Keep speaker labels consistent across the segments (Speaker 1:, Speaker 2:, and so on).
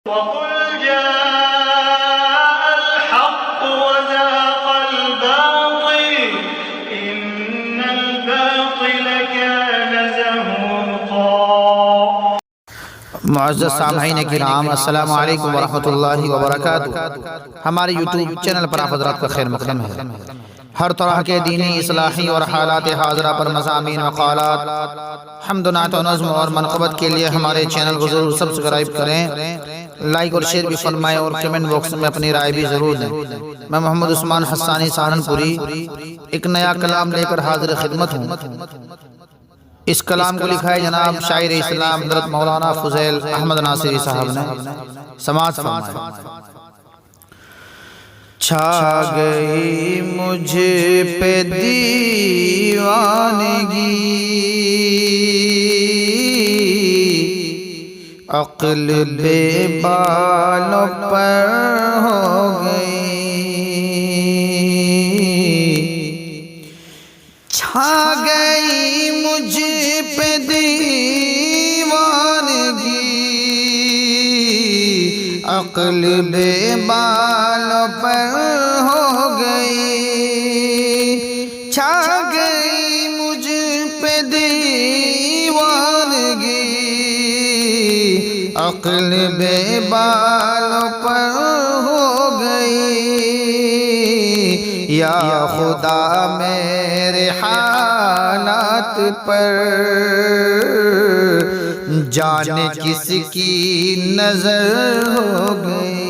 Speaker 1: وقل جاء الحق وزهق الباطل إن الباطل كان زهوقا۔
Speaker 2: معزز سامعین کرام، السلام علیکم ورحمۃ اللہ وبرکاتہ۔ ہمارے یوٹیوب چینل پر آپ حضرات کا خیر مقدم ہے۔ ہر طرح کے دینی، اصلاحی اور حالات حاضرہ پر مضامین، مقالات، حمد و نعت و نظم اور منقبت کے لیے ہمارے چینل کو ضرور سبسکرائب کریں، لائک اور شیئر بھی فرمائیں اور کمنٹ باکس میں اپنی رائے بھی ضرور دیں۔ میں محمد عثمان حسانی سہارنپوری ایک نیا کلام لے کر حاضر خدمت ہوں۔ اس کلام کو لکھا ہے جناب شاعر اسلام حضرت مولانا فضیل احمد ناصری صاحب نے۔ سماعت فرمائیں۔ چھا گئی مجھ پہ دیوانگی، عقل بے بالوں پر ہو گئی، چھا گئی مجھ پہ دیوانگی، عقل بے بالوں پر ہو گئی، چھا گئی مجھ پہ دیوانگی، عقل بے بالوں پر ہو گئی۔ یا خدا میرے حالات پر جانے کس کی نظر ہو گئی،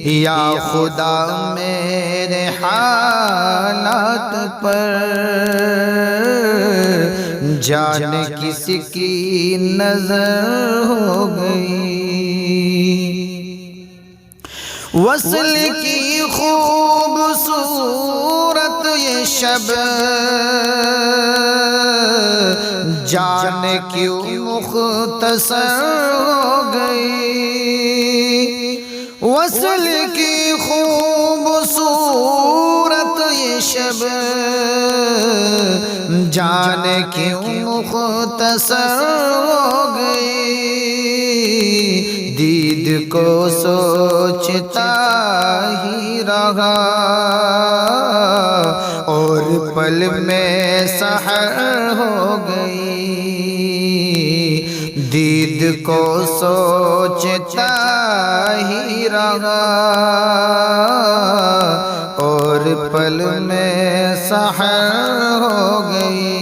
Speaker 2: یا خدا میرے حالات پر جانے کس کی نظر ہو گئی۔ وصل کی خوبصورت یہ شب جانے کیوں مختصر ہو گئی، وصل کی خوبصورت یہ شب جانے کیوں مختصر ہو گئی، دید کو سوچتا ہی رہا اور پل میں سحر ہو گئی، دید کو سوچتا ہی رہا اور پل میں سحر ہو گئی۔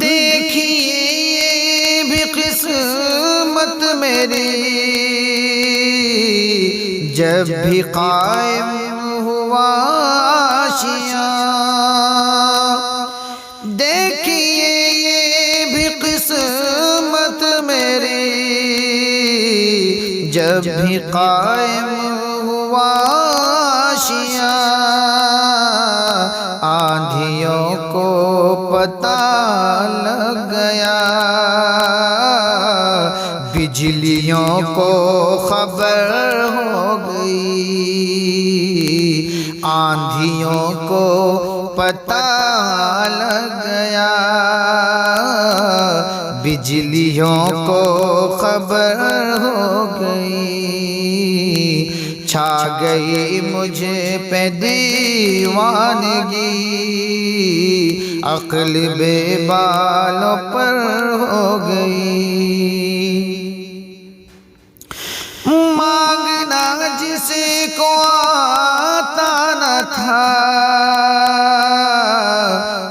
Speaker 2: دیکھیے یہ بھی قسمت میری، جب بھی قائم ہوا آشیاں، دیکھیے یہ بھی قسمت میری، جب بھی قائم ہوا آشیاں، آندھیوں کو پتہ لگ گیا، بجلیوں کو خبر ہو گئی، آندھیوں کو پتہ لگ گیا، بجلیوں کو خبر ہو گئی، چھا گئی مجھ پہ دیوانگی، عقل بے بالوں پر ہو گئی۔ مانگنا جسے کو آتا نہ تھا،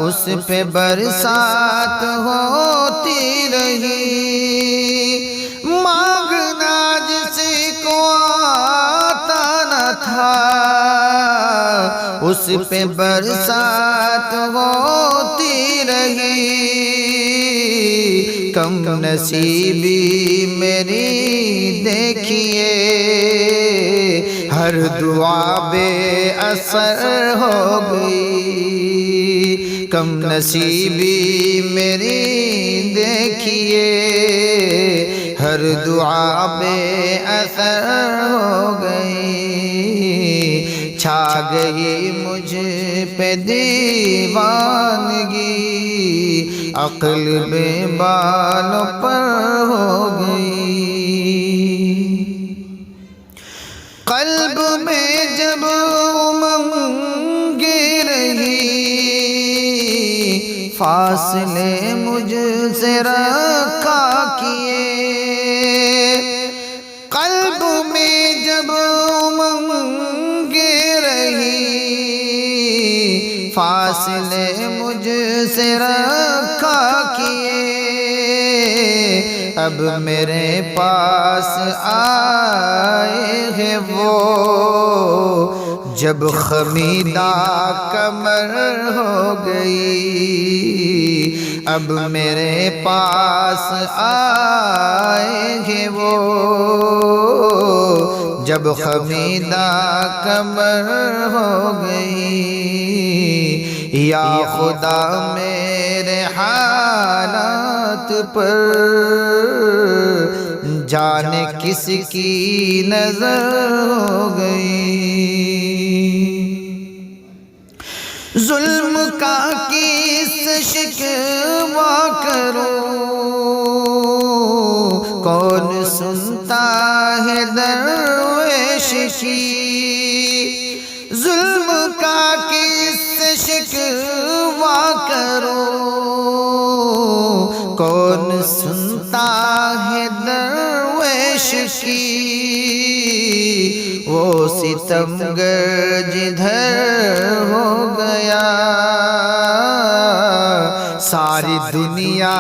Speaker 2: اس پہ برسات ہوتی رہی، مانگنا جسے کو آتا نہ تھا، اس پہ برسات ہوتی رہی، کم نصیبی میری دیکھیے، ہر دعا بے اثر ہو گئی، کم نصیبی میری دیکھیے، ہر دعا بے اثر ہو گئی، چھا گئی مجھ پہ دیوانگی، عقل بے بال پر ہو گئی۔ قلب میں جب امنگیں رہی، فاصلے مجھ سے رکھا کیے۔ قلب میں جب امنگیں رہی، فاصلے مجھ سے رکھا کیے۔ اب میرے پاس آئے ہیں وہ، جب خمیدہ کمر ہو گئی۔ اب میرے پاس آئے ہیں وہ، جب خمیدہ کمر ہو گئی۔ یا خدا میرے حالات پر جانے کس کی نظر ہو گئی۔ ظلم کا کس شکوہ کروں، کون سنتا ہے درویش کی۔ ظلم کا کس شکوہ کروں، کون سنتا ہے درویش کی۔ وہ ستمگر جدھر ہو گیا، ساری دنیا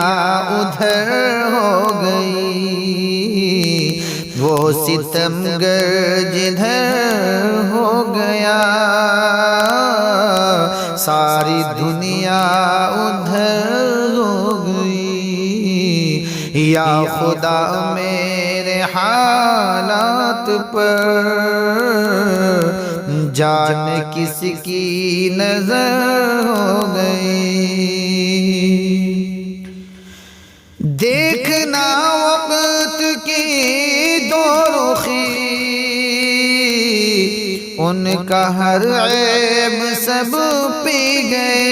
Speaker 2: ادھر ہو گئی۔ وہ ستمگر جدھر ہو گیا، ساری دنیا ادھر ہو گئی۔ یا خدا میرے حالات پر جانے کس کی نظر ہو گئی۔ دیکھنا وقت کی دو رخی، ان کا ہر عیب سب پی گئے۔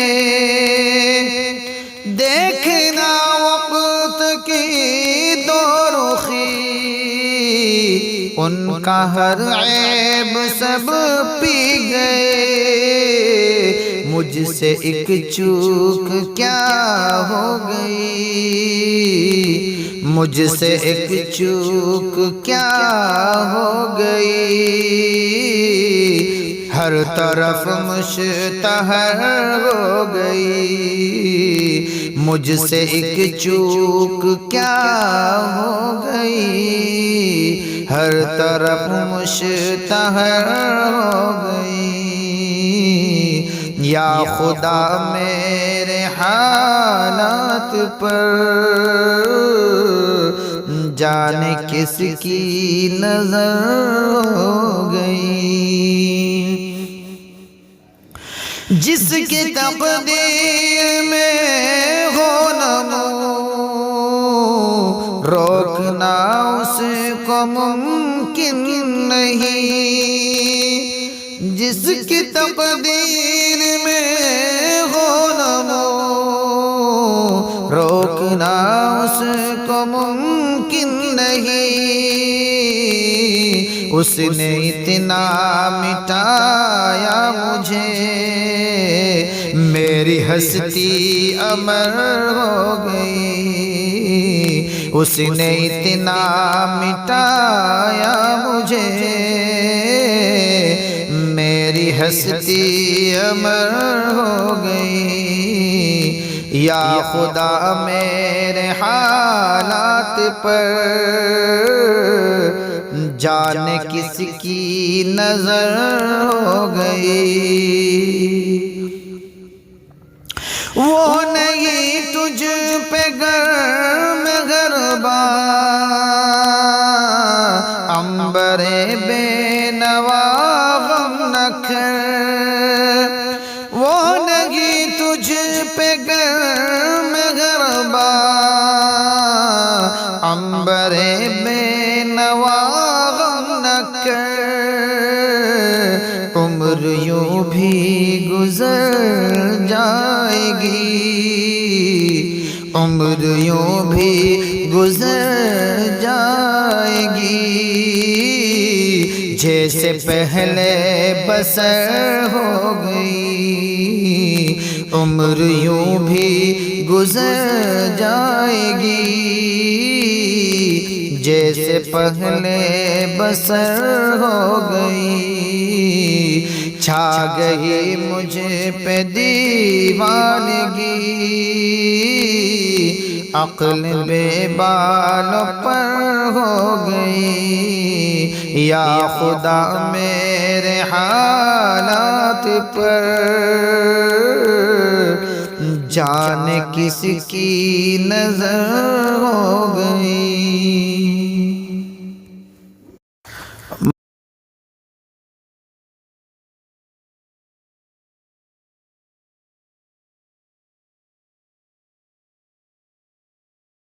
Speaker 2: دیکھنا وقت کی دو رخی، ان کا ہر عیب سب پی گئے۔ مجھ سے ایک چوک کیا ہو گئی، مجھ سے ایک چوک کیا ہو گئی۔ ہر طرف مشتہر ہو گئی، مجھ سے ایک چوک کیا ہو گئی۔ ہر طرف مشتہر ہو گئی۔ یا خدا میرے حالات پر جانے کس کی نظر ہو گئی۔ جس کی تقدیر میں ہو نمو، روکنا اس کو ممکن نہیں۔ جس کی تقدیر میں ہو نمو، روکنا اس کو ممکن نہیں۔ اس نے اتنا مٹایا مجھے، میری ہستی امر ہو گئی۔ اس نے اتنا مٹایا مجھے، میری ہستی امر ہو گئی۔ یا خدا میرے حالات پر جانے کس کی نظر ہو گئی۔ وہ نہیں تجھ پہ گرم گرباں، عنبر بے نوا غم نہ کر۔ وہ نہیں تجھ پہ گرم گرباں، عنبر بے نوا غم نہ کر۔ عمر یوں بھی گزر جائے گی، عمر یوں بھی گزر جائے گی جیسے پہلے بسر ہو گئی، عمر یوں بھی گزر جائے گی جیسے پہلے بسر ہو گئی، چھا گئی مجھ پہ دیوانگی، عقل بے بالوں پر ہو گئی، یا خدا میرے حالات پر جان کس کی نظر ہو گئی۔